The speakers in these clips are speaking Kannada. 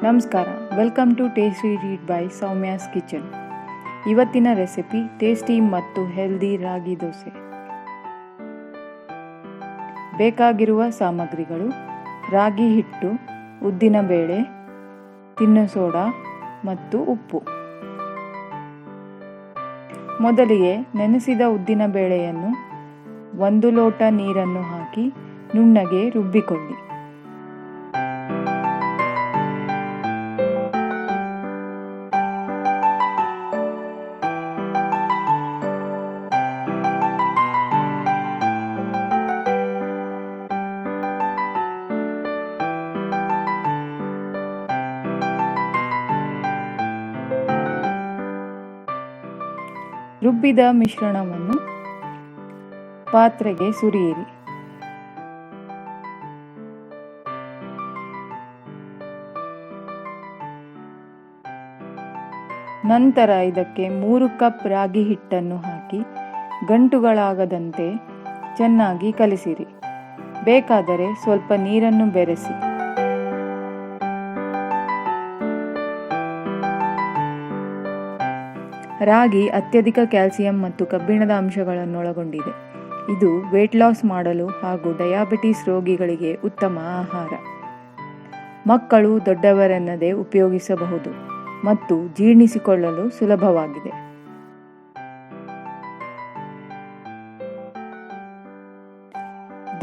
ನಮಸ್ಕಾರ, welcome to tasty read by Soumya's kitchen. ಇವತ್ತಿನ ರೆಸಿಪಿ ಟೇಸ್ಟಿ ಮತ್ತು ಹೆಲ್ದಿ ರಾಗಿ ದೋಸೆ. ಬೇಕಾಗಿರುವ ಸಾಮಗ್ರಿಗಳು: ರಾಗಿ ಹಿಟ್ಟು, ಉದ್ದಿನ ಬೇಳೆ, ತಿನ್ನೋ ಸೋಡಾ ಮತ್ತು ಉಪ್ಪು. ಮೊದಲಿಗೆ ನೆನೆಸಿದ ಉದ್ದಿನ ಬೇಳೆಯನ್ನು 1 ಲೋಟ ನೀರನ್ನು ಹಾಕಿ ನುಣ್ಣಗೆ ರುಬ್ಬಿಕೊಳ್ಳಿ. ರುಬ್ಬಿದ ಮಿಶ್ರಣವನ್ನು ಪಾತ್ರೆಗೆ ಸುರಿಯಿರಿ. ನಂತರ ಇದಕ್ಕೆ 3 ಕಪ್ ರಾಗಿ ಹಿಟ್ಟನ್ನು ಹಾಕಿ ಗಂಟುಗಳಾಗದಂತೆ ಚೆನ್ನಾಗಿ ಕಲಿಸಿರಿ. ಬೇಕಾದರೆ ಸ್ವಲ್ಪ ನೀರನ್ನು ಬೆರೆಸಿ. ರಾಗಿ ಅತ್ಯಧಿಕ ಕ್ಯಾಲ್ಸಿಯಂ ಮತ್ತು ಕಬ್ಬಿಣದ ಅಂಶಗಳನ್ನೊಳಗೊಂಡಿದೆ. ಇದು ವೇಟ್ ಲಾಸ್ ಮಾಡಲು ಹಾಗೂ ಡಯಾಬಿಟಿಸ್ ರೋಗಿಗಳಿಗೆ ಉತ್ತಮ ಆಹಾರ. ಮಕ್ಕಳು ದೊಡ್ಡವರೆನ್ನದೇ ಉಪಯೋಗಿಸಬಹುದು ಮತ್ತು ಜೀರ್ಣಿಸಿಕೊಳ್ಳಲು ಸುಲಭವಾಗಿದೆ.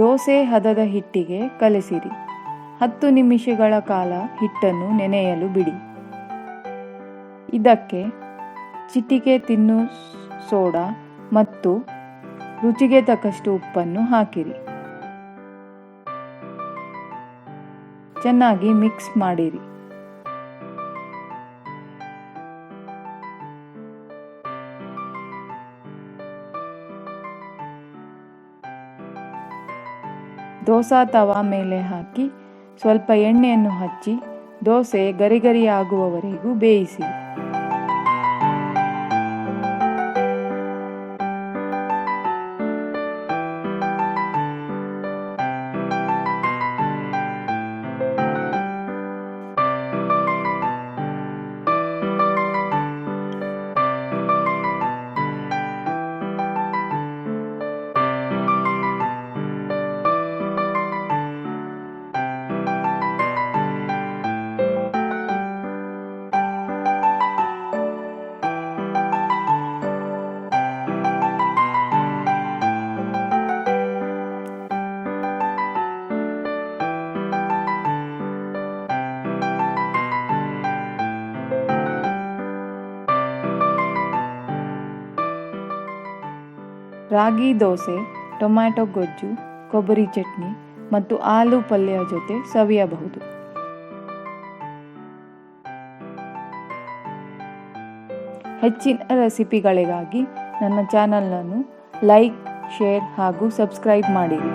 ದೋಸೆ ಹದದ ಹಿಟ್ಟಿಗೆ ಕಲಿಸಿರಿ. 10 ನಿಮಿಷಗಳ ಕಾಲ ಹಿಟ್ಟನ್ನು ನೆನೆಯಲು ಬಿಡಿ. ಇದಕ್ಕೆ ಚಿಟಿಕೆ ತಿನ್ನೋ ಸೋಡಾ ಮತ್ತು ರುಚಿಗೆ ತಕ್ಕಷ್ಟು ಉಪ್ಪನ್ನು ಹಾಕಿರಿ. ಚೆನ್ನಾಗಿ ಮಿಕ್ಸ್ ಮಾಡಿರಿ. ದೋಸಾ ತವಾ ಮೇಲೆ ಹಾಕಿ ಸ್ವಲ್ಪ ಎಣ್ಣೆಯನ್ನು ಹಚ್ಚಿ ದೋಸೆ ಗರಿ ಆಗುವವರೆಗೂ ಬೇಯಿಸಿ. ರಾಗಿ ದೋಸೆ ಟೊಮ್ಯಾಟೊ ಗೊಜ್ಜು, ಕೊಬ್ಬರಿ ಚಟ್ನಿ ಮತ್ತು ಆಲೂ ಪಲ್ಯ ಜೊತೆ ಸವಿಯಬಹುದು. ಹೆಚ್ಚಿನ ರೆಸಿಪಿಗಳಿಗಾಗಿ ನನ್ನ ಚಾನಲನ್ನು ಲೈಕ್, ಶೇರ್ ಹಾಗೂ ಸಬ್ಸ್ಕ್ರೈಬ್ ಮಾಡಿರಿ.